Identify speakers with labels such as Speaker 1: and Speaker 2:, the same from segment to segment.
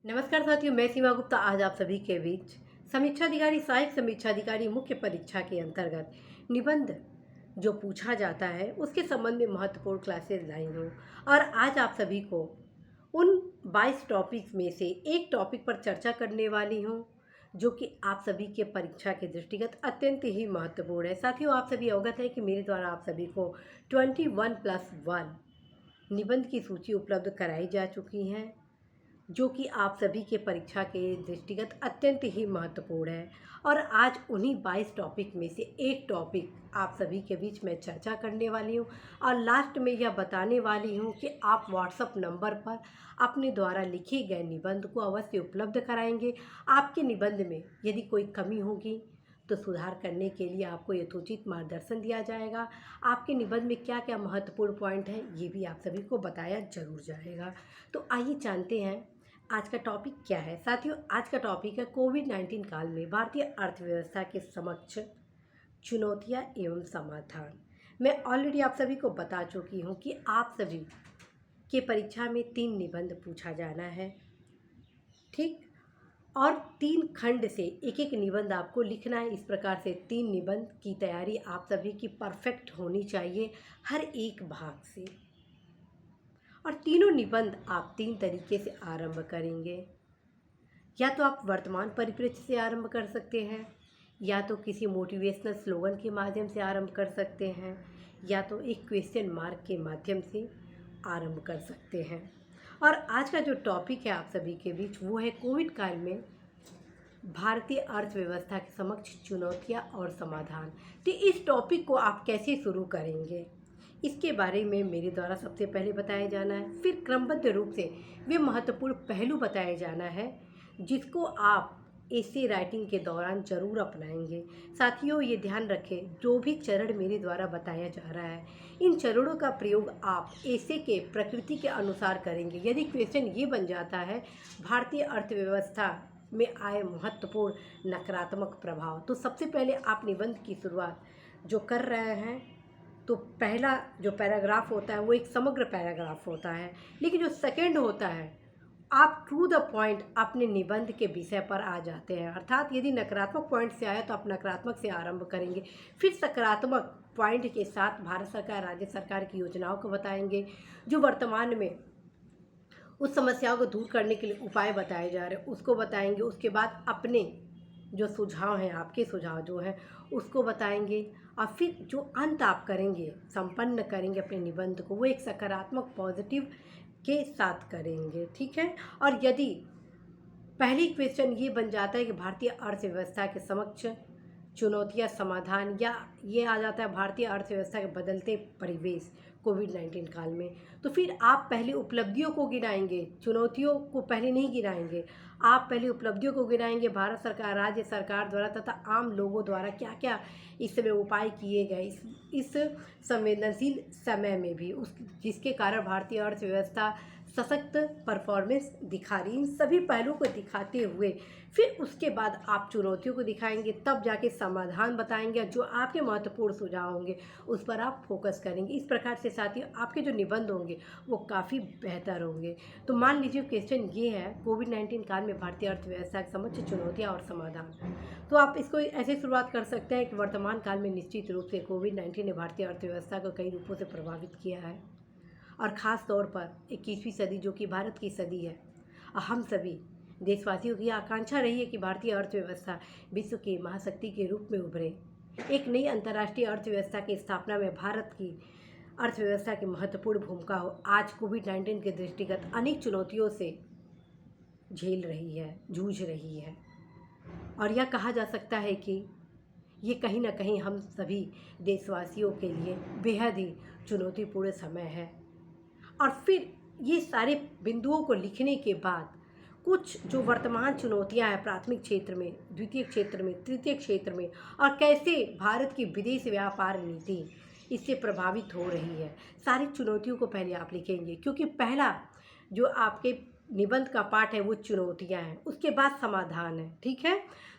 Speaker 1: नमस्कार साथियों, मैं सीमा गुप्ता आज आप सभी के बीच समीक्षाधिकारी सहायक समीक्षाधिकारी मुख्य परीक्षा के अंतर्गत निबंध जो पूछा जाता है उसके संबंध में महत्वपूर्ण क्लासेस लाई हूँ। और आज आप सभी को उन 22 टॉपिक्स में से एक टॉपिक पर चर्चा करने वाली हूँ जो कि आप सभी के परीक्षा के दृष्टिगत अत्यंत ही महत्वपूर्ण है। साथियों, आप सभी अवगत है कि मेरे द्वारा आप सभी को 21+1 निबंध की सूची उपलब्ध कराई जा चुकी हैं जो कि आप सभी के परीक्षा के दृष्टिगत अत्यंत ही महत्वपूर्ण है। और आज उन्हीं 22 टॉपिक में से एक टॉपिक आप सभी के बीच में चर्चा करने वाली हूँ और लास्ट में यह बताने वाली हूँ कि आप व्हाट्सएप नंबर पर अपने द्वारा लिखे गए निबंध को अवश्य उपलब्ध कराएंगे। आपके निबंध में यदि कोई कमी होगी तो सुधार करने के लिए आपको यथोचित मार्गदर्शन दिया जाएगा। आपके निबंध में क्या क्या महत्वपूर्ण पॉइंट हैं ये भी आप सभी को बताया जरूर जाएगा। तो आइए जानते हैं आज का टॉपिक क्या है। साथियों, आज का टॉपिक है कोविड-19 काल में भारतीय अर्थव्यवस्था के समक्ष चुनौतियां एवं समाधान। मैं ऑलरेडी आप सभी को बता चुकी हूं कि आप सभी के परीक्षा में 3 निबंध पूछा जाना है, ठीक। और 3 खंड से एक एक निबंध आपको लिखना है। इस प्रकार से 3 निबंध की तैयारी आप सभी की परफेक्ट होनी चाहिए हर एक भाग से। और तीनों निबंध आप 3 तरीके से आरंभ करेंगे। या तो आप वर्तमान परिप्रेक्ष्य से आरंभ कर सकते हैं, या तो किसी मोटिवेशनल स्लोगन के माध्यम से आरंभ कर सकते हैं, या तो एक क्वेश्चन मार्क के माध्यम से आरंभ कर सकते हैं। और आज का जो टॉपिक है आप सभी के बीच वो है कोविड काल में भारतीय अर्थव्यवस्था के समक्ष चुनौतियां और समाधान। तो इस टॉपिक को आप कैसे शुरू करेंगे इसके बारे में मेरे द्वारा सबसे पहले बताया जाना है, फिर क्रमबद्ध रूप से वे महत्वपूर्ण पहलू बताया जाना है जिसको आप एसे राइटिंग के दौरान जरूर अपनाएंगे। साथियों, ये ध्यान रखें जो भी चरण मेरे द्वारा बताया जा रहा है इन चरणों का प्रयोग आप एसे के प्रकृति के अनुसार करेंगे। यदि क्वेश्चन ये बन जाता है भारतीय अर्थव्यवस्था में आए महत्वपूर्ण नकारात्मक प्रभाव, तो सबसे पहले आप निबंध की शुरुआत जो कर रहे हैं तो पहला जो पैराग्राफ होता है वो एक समग्र पैराग्राफ होता है, लेकिन जो सेकंड होता है आप टू द पॉइंट अपने निबंध के विषय पर आ जाते हैं। अर्थात यदि नकारात्मक पॉइंट से आया तो आप नकारात्मक से आरंभ करेंगे, फिर सकारात्मक पॉइंट के साथ भारत सरकार राज्य सरकार की योजनाओं को बताएंगे जो वर्तमान में उस समस्याओं को दूर करने के लिए उपाय बताए जा रहे हैं उसको बताएंगे। उसके बाद अपने जो सुझाव हैं, आपके सुझाव जो हैं उसको बताएंगे। और फिर जो अंत आप करेंगे, संपन्न करेंगे अपने निबंध को, वो एक सकारात्मक पॉजिटिव के साथ करेंगे, ठीक है। और यदि पहली क्वेश्चन ये बन जाता है कि भारतीय अर्थव्यवस्था के समक्ष चुनौतियां समाधान, या ये आ जाता है भारतीय अर्थव्यवस्था के बदलते परिवेश कोविड-19 काल में, तो फिर आप पहले उपलब्धियों को गिनाएंगे, चुनौतियों को पहले नहीं गिनाएंगे। आप पहले उपलब्धियों को गिनाएंगे, भारत सरकार राज्य सरकार द्वारा तथा आम लोगों द्वारा क्या क्या इस समय उपाय किए गए इस संवेदनशील समय में भी, उस जिसके कारण भारतीय अर्थव्यवस्था सशक्त परफॉर्मेंस दिखा रही। इन सभी पहलुओं को दिखाते हुए फिर उसके बाद आप चुनौतियों को दिखाएंगे, तब जाके समाधान बताएंगे और जो आपके महत्वपूर्ण सुझाव होंगे उस पर आप फोकस करेंगे। इस प्रकार से साथियों आपके जो निबंध होंगे वो काफ़ी बेहतर होंगे। तो मान लीजिए क्वेश्चन ये है कोविड-19 काल में भारतीय अर्थव्यवस्था के समक्ष चुनौतियाँ और समाधान, तो आप इसको ऐसे शुरुआत कर सकते हैं कि वर्तमान काल में निश्चित रूप से कोविड-19 ने भारतीय अर्थव्यवस्था को कई रूपों से प्रभावित किया है और ख़ास तौर पर 21वीं सदी जो कि भारत की सदी है, हम सभी देशवासियों की आकांक्षा रही है कि भारतीय अर्थव्यवस्था विश्व की महाशक्ति के रूप में उभरे। एक नई अंतर्राष्ट्रीय अर्थव्यवस्था की स्थापना में भारत की अर्थव्यवस्था की महत्वपूर्ण भूमिका हो। आज कोविड-19 के दृष्टिगत अनेक चुनौतियों से झेल रही है, जूझ रही है, और यह कहा जा सकता है कि ये कहीं ना कहीं हम सभी देशवासियों के लिए बेहद ही चुनौतीपूर्ण समय है। और फिर ये सारे बिंदुओं को लिखने के बाद कुछ जो वर्तमान चुनौतियां हैं प्राथमिक क्षेत्र में, द्वितीय क्षेत्र में, तृतीय क्षेत्र में, और कैसे भारत की विदेश व्यापार नीति इससे प्रभावित हो रही है, सारी चुनौतियों को पहले आप लिखेंगे। क्योंकि पहला जो आपके निबंध का पार्ट है वो चुनौतियां हैं, उसके बाद समाधान है, ठीक है।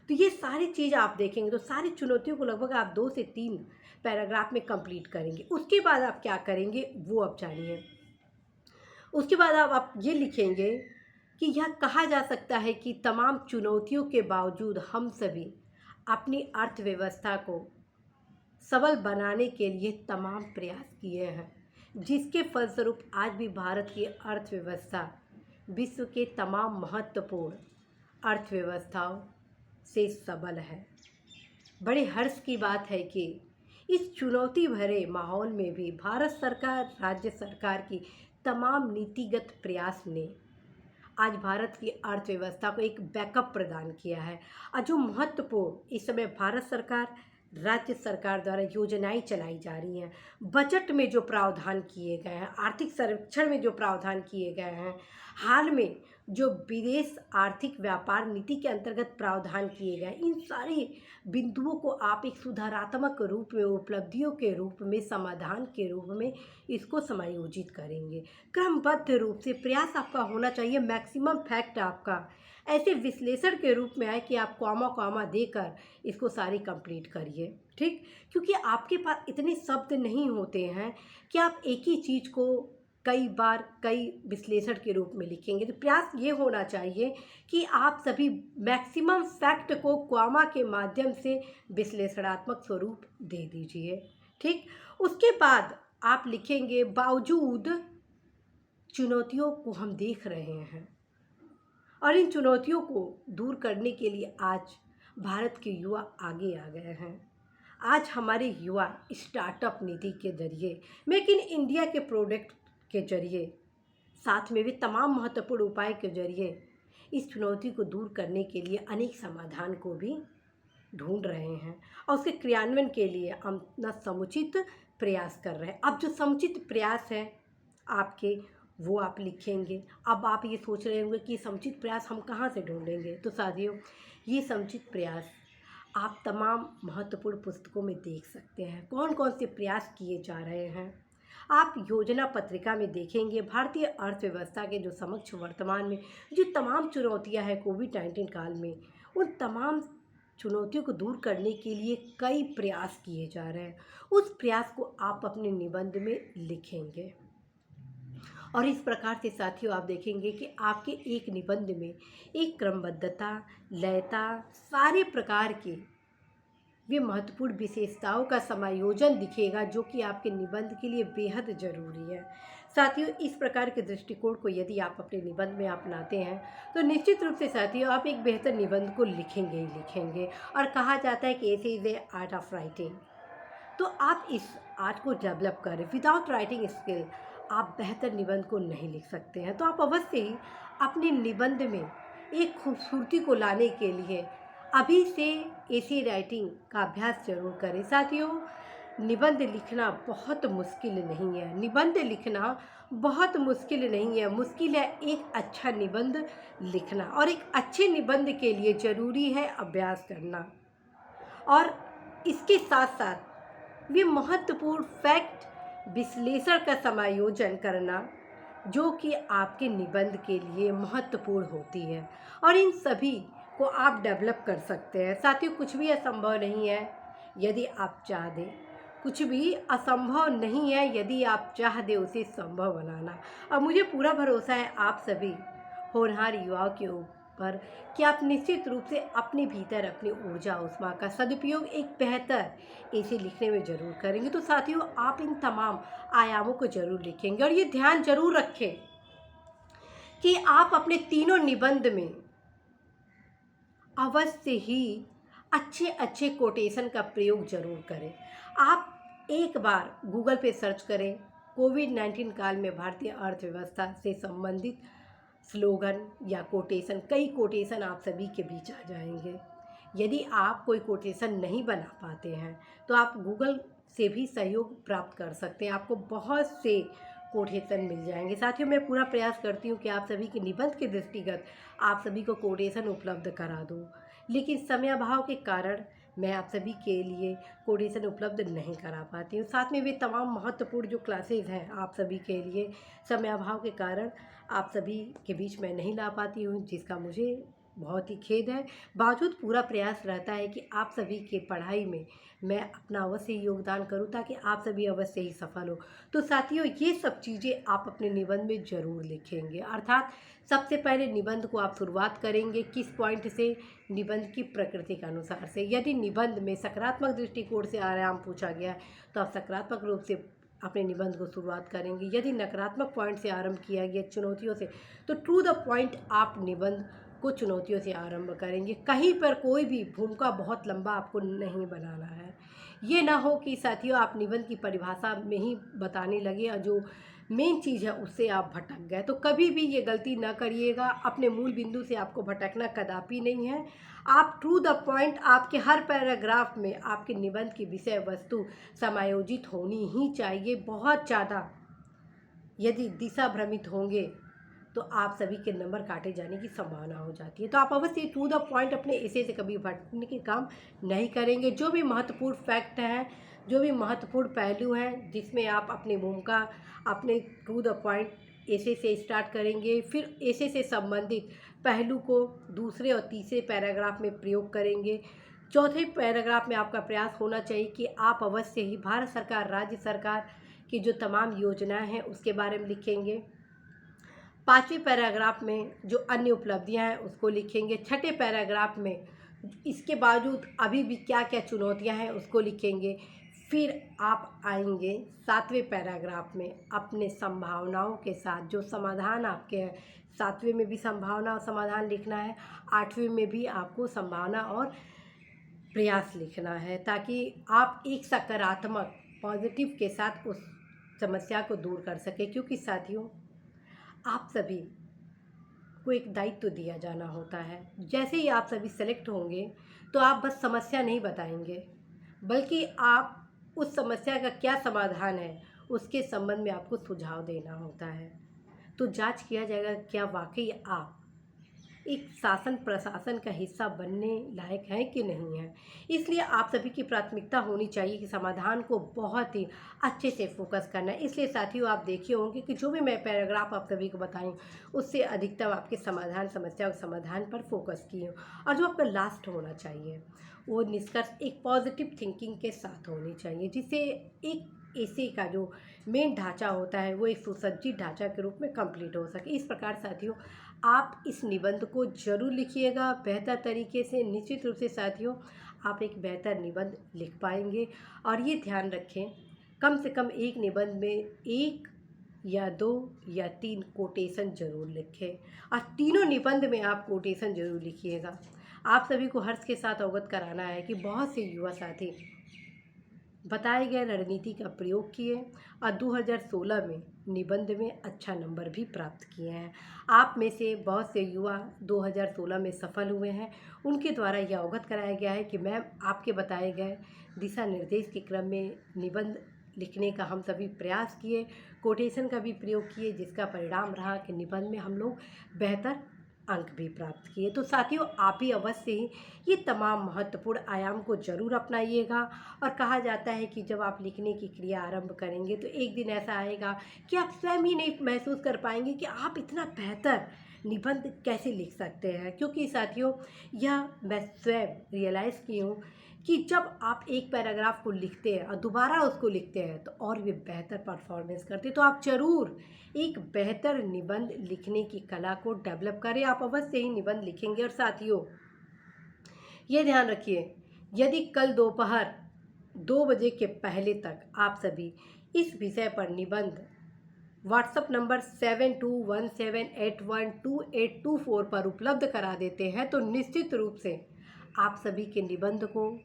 Speaker 1: तो ये सारी चीज़ आप देखेंगे तो सारी चुनौतियों को लगभग आप 2 से 3 पैराग्राफ में कंप्लीट करेंगे। उसके बाद आप क्या करेंगे वो अब जानिए। उसके बाद आप ये लिखेंगे कि यह कहा जा सकता है कि तमाम चुनौतियों के बावजूद हम सभी अपनी अर्थव्यवस्था को सबल बनाने के लिए तमाम प्रयास किए हैं, जिसके फलस्वरूप आज भी भारत की अर्थव्यवस्था विश्व के तमाम महत्वपूर्ण अर्थव्यवस्थाओं से सबल है। बड़े हर्ष की बात है कि इस चुनौती भरे माहौल में भी भारत सरकार, राज्य सरकार की तमाम नीतिगत प्रयास ने आज भारत की अर्थव्यवस्था को एक बैकअप प्रदान किया है। और जो महत्वपूर्ण इस समय भारत सरकार, राज्य सरकार द्वारा योजनाएं चलाई जा रही हैं, बजट में जो प्रावधान किए गए हैं, आर्थिक सर्वेक्षण में जो प्रावधान किए गए हैं, हाल में जो विदेश आर्थिक व्यापार नीति के अंतर्गत प्रावधान किए गए, इन सारे बिंदुओं को आप एक सुधारात्मक रूप में, उपलब्धियों के रूप में, समाधान के रूप में इसको समायोजित करेंगे। क्रमबद्ध रूप से प्रयास आपका होना चाहिए, मैक्सिमम फैक्ट आपका ऐसे विश्लेषण के रूप में आए कि आप कॉमा कॉमा देकर इसको सारी कंप्लीट करिए, ठीक। क्योंकि आपके पास इतने शब्द नहीं होते हैं कि आप एक ही चीज़ को कई बार कई विश्लेषण के रूप में लिखेंगे। तो प्रयास ये होना चाहिए कि आप सभी मैक्सिमम फैक्ट को कॉमा के माध्यम से विश्लेषणात्मक स्वरूप दे दीजिए, ठीक। उसके बाद आप लिखेंगे, बावजूद चुनौतियों को हम देख रहे हैं और इन चुनौतियों को दूर करने के लिए आज भारत के युवा आगे आ गए हैं। आज हमारे युवा स्टार्टअप नीति के जरिए, मेक इन इंडिया के प्रोडक्ट के जरिए, साथ में भी तमाम महत्वपूर्ण उपाय के जरिए इस चुनौती को दूर करने के लिए अनेक समाधान को भी ढूंढ रहे हैं और उसके क्रियान्वयन के लिए हम अपना समुचित प्रयास कर रहे हैं। अब जो समुचित प्रयास है आपके, वो आप लिखेंगे। अब आप ये सोच रहे होंगे कि समुचित प्रयास हम कहाँ से ढूंढेंगे। तो साथियों, ये समुचित प्रयास आप तमाम महत्वपूर्ण पुस्तकों में देख सकते हैं, कौन कौन से प्रयास किए जा रहे हैं। आप योजना पत्रिका में देखेंगे भारतीय अर्थव्यवस्था के जो समक्ष वर्तमान में जो तमाम चुनौतियां हैं कोविड-19 काल में, उन तमाम चुनौतियों को दूर करने के लिए कई प्रयास किए जा रहे हैं। उस प्रयास को आप अपने निबंध में लिखेंगे और इस प्रकार से साथियों आप देखेंगे कि आपके एक निबंध में एक क्रमबद्धता, लयता, सारे प्रकार के वे महत्वपूर्ण विशेषताओं का समायोजन दिखेगा, जो कि आपके निबंध के लिए बेहद ज़रूरी है। साथियों, इस प्रकार के दृष्टिकोण को यदि आप अपने निबंध में अपनाते हैं तो निश्चित रूप से साथियों आप एक बेहतर निबंध को लिखेंगे ही लिखेंगे। और कहा जाता है कि ऐसे is a art of writing. तो आप इस आर्ट को डेवलप करें। विदाउट राइटिंग स्किल आप बेहतर निबंध को नहीं लिख सकते हैं। तो आप अवश्य ही अपने निबंध में एक खूबसूरती को लाने के लिए अभी से ऐसी राइटिंग का अभ्यास जरूर करें। साथियों, निबंध लिखना बहुत मुश्किल नहीं है। निबंध लिखना बहुत मुश्किल नहीं है। मुश्किल है एक अच्छा निबंध लिखना, और एक अच्छे निबंध के लिए ज़रूरी है अभ्यास करना और इसके साथ साथ वे महत्वपूर्ण फैक्ट विश्लेषण का समायोजन करना, जो कि आपके निबंध के लिए महत्वपूर्ण होती है। और इन सभी को आप डेवलप कर सकते हैं। साथियों, कुछ भी असंभव नहीं है यदि आप चाह दें। कुछ भी असंभव नहीं है यदि आप चाह दें उसे संभव बनाना। और मुझे पूरा भरोसा है आप सभी होनहार युवाओं के ऊपर कि आप निश्चित रूप से अपने भीतर अपनी ऊर्जा ऊष्मा का सदुपयोग एक बेहतर ऐसे लिखने में ज़रूर करेंगे। तो साथियों, आप इन तमाम आयामों को ज़रूर लिखेंगे और ये ध्यान जरूर रखें कि आप अपने तीनों निबंध में अवश्य ही अच्छे अच्छे कोटेशन का प्रयोग जरूर करें। आप एक बार गूगल पे सर्च करें, कोविड-19 काल में भारतीय अर्थव्यवस्था से संबंधित स्लोगन या कोटेशन, कई कोटेशन आप सभी के बीच आ जाएंगे। यदि आप कोई कोटेशन नहीं बना पाते हैं तो आप गूगल से भी सहयोग प्राप्त कर सकते हैं, आपको बहुत से कोटेशन मिल जाएंगे। साथियों, मैं पूरा प्रयास करती हूँ कि आप सभी के निबंध के दृष्टिगत आप सभी को कोटेशन उपलब्ध करा दूँ, लेकिन समय अभाव के कारण मैं आप सभी के लिए कोटेशन उपलब्ध नहीं करा पाती हूँ। साथ में वे तमाम महत्वपूर्ण जो क्लासेस हैं आप सभी के लिए समय अभाव के कारण आप सभी के बीच मैं नहीं ला पाती हूँ, जिसका मुझे बहुत ही खेद है। बावजूद पूरा प्रयास रहता है कि आप सभी के पढ़ाई में मैं अपना अवश्य ही योगदान करूं ताकि आप सभी अवश्य ही सफल हो। तो साथियों, ये सब चीज़ें आप अपने निबंध में ज़रूर लिखेंगे। अर्थात सबसे पहले निबंध को आप शुरुआत करेंगे किस पॉइंट से? निबंध की प्रकृति के अनुसार से। यदि निबंध में सकारात्मक दृष्टिकोण से आयाम पूछा गया है तो आप सकारात्मक रूप से अपने निबंध को शुरुआत करेंगे। यदि नकारात्मक पॉइंट से आरंभ किया गया चुनौतियों से, तो टू द पॉइंट आप निबंध को चुनौतियों से आरंभ करेंगे। कहीं पर कोई भी भूमिका बहुत लंबा आपको नहीं बनाना है। ये ना हो कि साथियों आप निबंध की परिभाषा में ही बताने लगे और जो मेन चीज़ है उससे आप भटक गए। तो कभी भी ये गलती ना करिएगा। अपने मूल बिंदु से आपको भटकना कदापि नहीं है। आप टू द पॉइंट, आपके हर पैराग्राफ में आपके निबंध की विषय वस्तु समायोजित होनी ही चाहिए। बहुत ज़्यादा यदि दिशा भ्रमित होंगे तो आप सभी के नंबर काटे जाने की संभावना हो जाती है। तो आप अवश्य टू द पॉइंट अपने ऐसे से कभी भटकने के काम नहीं करेंगे। जो भी महत्वपूर्ण फैक्ट है, जो भी महत्वपूर्ण पहलू हैं जिसमें आप अपनी भूमिका अपने टू द पॉइंट ऐसे से स्टार्ट करेंगे, फिर ऐसे से संबंधित पहलू को दूसरे और तीसरे पैराग्राफ में प्रयोग करेंगे। चौथे पैराग्राफ में आपका प्रयास होना चाहिए कि आप अवश्य ही भारत सरकार, राज्य सरकार की जो तमाम योजनाएं हैं उसके बारे में लिखेंगे। पाँचवें पैराग्राफ में जो अन्य उपलब्धियां हैं उसको लिखेंगे। छठे पैराग्राफ में इसके बावजूद अभी भी क्या क्या चुनौतियां हैं उसको लिखेंगे। फिर आप आएंगे सातवें पैराग्राफ में अपने संभावनाओं के साथ जो समाधान आपके हैं। सातवें में भी संभावना और समाधान लिखना है, आठवें में भी आपको संभावना और प्रयास लिखना है, ताकि आप एक सकारात्मक पॉजिटिव के साथ उस समस्या को दूर कर सकें। क्योंकि साथियों, आप सभी को एक दायित्व तो दिया जाना होता है। जैसे ही आप सभी सेलेक्ट होंगे तो आप बस समस्या नहीं बताएंगे, बल्कि आप उस समस्या का क्या समाधान है उसके संबंध में आपको सुझाव देना होता है। तो जांच किया जाएगा क्या वाकई आप एक शासन प्रशासन का हिस्सा बनने लायक है कि नहीं है। इसलिए आप सभी की प्राथमिकता होनी चाहिए कि समाधान को बहुत ही अच्छे से फोकस करना है। इसलिए साथियों, आप देखिए होंगे कि जो भी मैं पैराग्राफ आप सभी को बताई उससे अधिकतर आपके समाधान, समस्या और समाधान पर फोकस किए। और जो आपका लास्ट होना चाहिए वो निष्कर्ष एक पॉजिटिव थिंकिंग के साथ होनी चाहिए, जिससे एक ऐसे का जो मेन ढांचा होता है वो एक सुसज्जित ढांचा के रूप में कंप्लीट हो सके। इस प्रकार साथियों, आप इस निबंध को जरूर लिखिएगा बेहतर तरीके से। निश्चित रूप से साथियों, आप एक बेहतर निबंध लिख पाएंगे। और ये ध्यान रखें, कम से कम एक निबंध में एक या दो या तीन कोटेशन जरूर लिखें, और तीनों निबंध में आप कोटेशन जरूर लिखिएगा। आप सभी को हर्ष के साथ अवगत कराना है कि बहुत से युवा साथी बताए गए रणनीति का प्रयोग किए और 2016 में निबंध में अच्छा नंबर भी प्राप्त किए हैं। आप में से बहुत से युवा 2016 में सफल हुए हैं। उनके द्वारा यह अवगत कराया गया है कि मैम, आपके बताए गए दिशा निर्देश के क्रम में निबंध लिखने का हम सभी प्रयास किए, कोटेशन का भी प्रयोग किए, जिसका परिणाम रहा कि निबंध में हम लोग बेहतर अंक भी प्राप्त किए। तो साथियों, आप ही अवश्य ही ये तमाम महत्वपूर्ण आयाम को जरूर अपनाइएगा। और कहा जाता है कि जब आप लिखने की क्रिया आरंभ करेंगे तो एक दिन ऐसा आएगा कि आप स्वयं ही नहीं महसूस कर पाएंगे कि आप इतना बेहतर निबंध कैसे लिख सकते हैं। क्योंकि साथियों, यह मैं स्वयं रियलाइज़ की हूँ कि जब आप एक पैराग्राफ को लिखते हैं और दोबारा उसको लिखते हैं तो और भी बेहतर परफॉर्मेंस करते हैं। तो आप ज़रूर एक बेहतर निबंध लिखने की कला को डेवलप करें। आप अवश्य ही निबंध लिखेंगे। और साथियों, ये ध्यान रखिए, यदि कल दोपहर 2 बजे के पहले तक आप सभी इस विषय पर निबंध व्हाट्सएप नंबर 7217812824 पर उपलब्ध करा देते हैं तो निश्चित रूप से आप सभी के निबंध को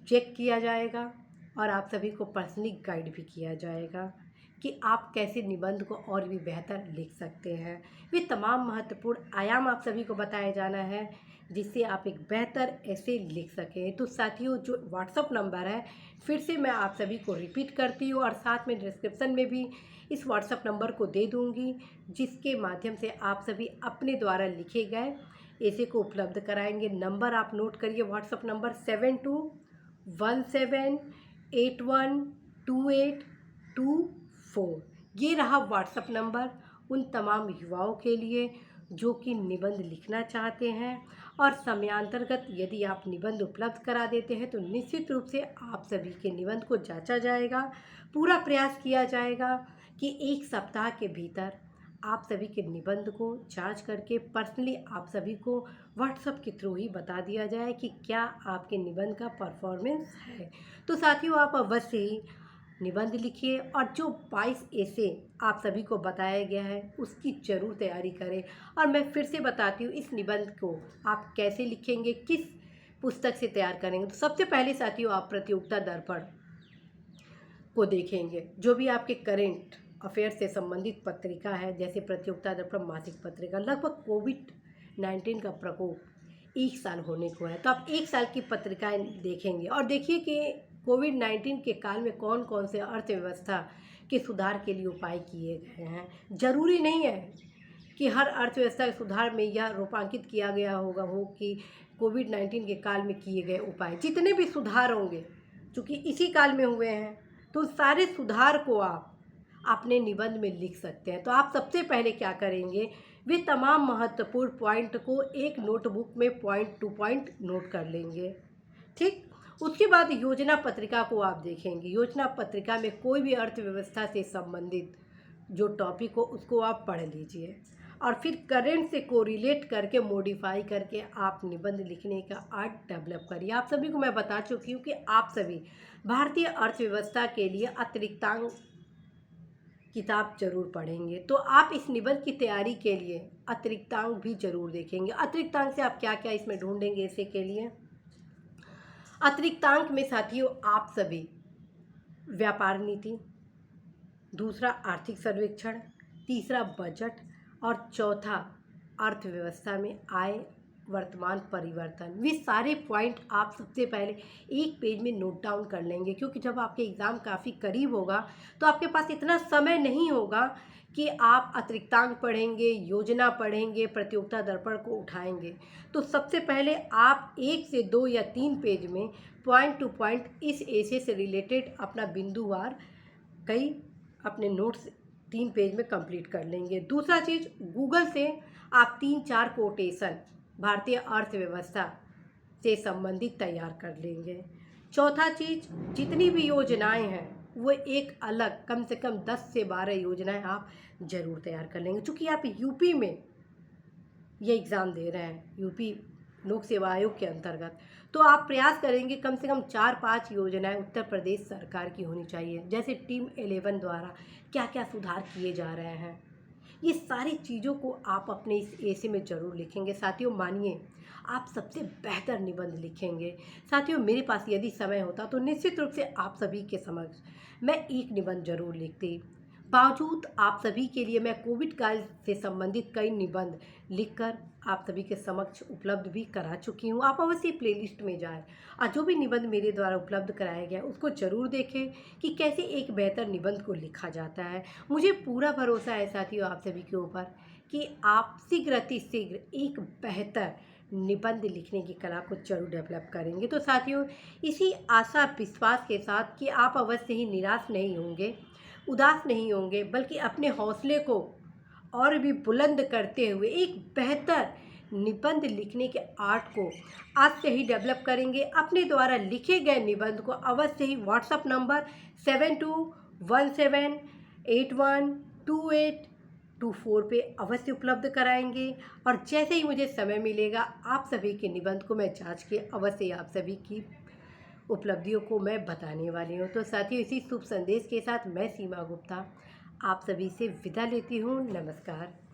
Speaker 1: चेक किया जाएगा और आप सभी को पर्सनली गाइड भी किया जाएगा कि आप कैसे निबंध को और भी बेहतर लिख सकते हैं। ये तमाम महत्वपूर्ण आयाम आप सभी को बताया जाना है जिससे आप एक बेहतर ऐसे लिख सकें। तो साथियों, जो व्हाट्सएप नंबर है फिर से मैं आप सभी को रिपीट करती हूँ और साथ में डिस्क्रिप्शन में भी इस व्हाट्सएप नंबर को दे दूँगी, जिसके माध्यम से आप सभी अपने द्वारा लिखे गए ऐसे को उपलब्ध कराएंगे। नंबर आप नोट करिए, व्हाट्सएप नंबर 7217812824। ये रहा व्हाट्सएप नंबर उन तमाम युवाओं के लिए जो कि निबंध लिखना चाहते हैं, और समयांतर्गत यदि आप निबंध उपलब्ध करा देते हैं तो निश्चित रूप से आप सभी के निबंध को जांचा जाएगा। पूरा प्रयास किया जाएगा कि 1 सप्ताह के भीतर आप सभी के निबंध को जांच करके पर्सनली आप सभी को व्हाट्सएप के थ्रू ही बता दिया जाए कि क्या आपके निबंध का परफॉर्मेंस है। तो साथियों, आप अवश्य ही निबंध लिखिए और जो 22 ऐसे आप सभी को बताया गया है उसकी ज़रूर तैयारी करें। और मैं फिर से बताती हूँ, इस निबंध को आप कैसे लिखेंगे, किस पुस्तक से तैयार करेंगे। तो सबसे पहले साथियों, आप प्रतियोगिता दर्पण को देखेंगे। जो भी आपके करेंट अफेयर से संबंधित पत्रिका है, जैसे प्रतियोगिता दर्पण मासिक पत्रिका, लगभग कोविड-19 का प्रकोप 1 साल होने को है, तो आप 1 साल की पत्रिकाएं देखेंगे और देखिए कि कोविड-19 के काल में कौन कौन से अर्थव्यवस्था के सुधार के लिए उपाय किए गए हैं। ज़रूरी नहीं है कि हर अर्थव्यवस्था के सुधार में यह रूपांकित किया गया हो कि कोविड-19 के काल में किए गए उपाय। जितने भी सुधार होंगे, चूँकि इसी काल में हुए हैं, तो उन सारे सुधार को आप अपने निबंध में लिख सकते हैं। तो आप सबसे पहले क्या करेंगे, वे तमाम महत्वपूर्ण पॉइंट को एक नोटबुक में पॉइंट टू पॉइंट नोट कर लेंगे। ठीक, उसके बाद योजना पत्रिका को आप देखेंगे। योजना पत्रिका में कोई भी अर्थव्यवस्था से संबंधित जो टॉपिक हो उसको आप पढ़ लीजिए और फिर करंट से कोरिलेट करके मॉडिफाई करके आप निबंध लिखने का आर्ट डेवलप करिए। आप सभी को मैं बता चुकी हूँ कि आप सभी भारतीय अर्थव्यवस्था के लिए अतिरिक्तांक किताब जरूर पढ़ेंगे, तो आप इस निबंध की तैयारी के लिए अतिरिक्तांक भी जरूर देखेंगे। अतिरिक्तांक से आप क्या क्या इसमें ढूंढेंगे ऐसे के लिए, अतिरिक्तांक में साथियों आप सभी व्यापार नीति, दूसरा आर्थिक सर्वेक्षण, तीसरा बजट और चौथा अर्थव्यवस्था में आय वर्तमान परिवर्तन, वे सारे पॉइंट आप सबसे पहले एक पेज में नोट डाउन कर लेंगे, क्योंकि जब आपके एग्ज़ाम काफ़ी करीब होगा तो आपके पास इतना समय नहीं होगा कि आप अतिरिक्तांक पढ़ेंगे, योजना पढ़ेंगे, प्रतियोगिता दर्पण को उठाएंगे। तो सबसे पहले आप 1 से 2 या 3 पेज में पॉइंट टू पॉइंट इस ऐसे से रिलेटेड अपना बिंदुवार कई अपने नोट्स 3 पेज में कंप्लीट कर लेंगे। दूसरा चीज़, गूगल से आप 3-4 कोटेशन भारतीय अर्थव्यवस्था से संबंधित तैयार कर लेंगे। चौथा चीज़, जितनी भी योजनाएं हैं वो एक अलग कम से कम 10 से 12 योजनाएं आप ज़रूर तैयार कर लेंगे। चूँकि आप यूपी में ये एग्ज़ाम दे रहे हैं, यूपी लोक सेवा आयोग के अंतर्गत, तो आप प्रयास करेंगे कम से कम 4-5 योजनाएं उत्तर प्रदेश सरकार की होनी चाहिए। जैसे टीम 11 द्वारा क्या क्या सुधार किए जा रहे हैं, ये सारी चीज़ों को आप अपने इस ऐसे में ज़रूर लिखेंगे। साथियों मानिए, आप सबसे बेहतर निबंध लिखेंगे। साथियों, मेरे पास यदि समय होता तो निश्चित रूप से आप सभी के समक्ष मैं एक निबंध जरूर लिखती। बावजूद आप सभी के लिए मैं कोविड काल से संबंधित कई निबंध लिखकर आप सभी के समक्ष उपलब्ध भी करा चुकी हूँ। आप अवश्य प्लेलिस्ट में जाएं और जो भी निबंध मेरे द्वारा उपलब्ध कराया गया उसको ज़रूर देखें कि कैसे एक बेहतर निबंध को लिखा जाता है। मुझे पूरा भरोसा है साथियों आप सभी के ऊपर कि आप शीघ्र अतिशीघ्र एक बेहतर निबंध लिखने की कला को जरूर डेवलप करेंगे। तो साथियों, इसी आशा विश्वास के साथ कि आप अवश्य ही निराश नहीं होंगे, उदास नहीं होंगे, बल्कि अपने हौसले को और भी बुलंद करते हुए एक बेहतर निबंध लिखने के आर्ट को आज से ही डेवलप करेंगे। अपने द्वारा लिखे गए निबंध को अवश्य ही व्हाट्सएप नंबर 7217812824 पे अवश्य उपलब्ध कराएंगे। और जैसे ही मुझे समय मिलेगा आप सभी के निबंध को मैं जांच के अवश्य आप सभी की उपलब्धियों को मैं बताने वाली हूँ। तो साथियों, इसी शुभ संदेश के साथ मैं सीमा गुप्ता आप सभी से विदा लेती हूँ। नमस्कार।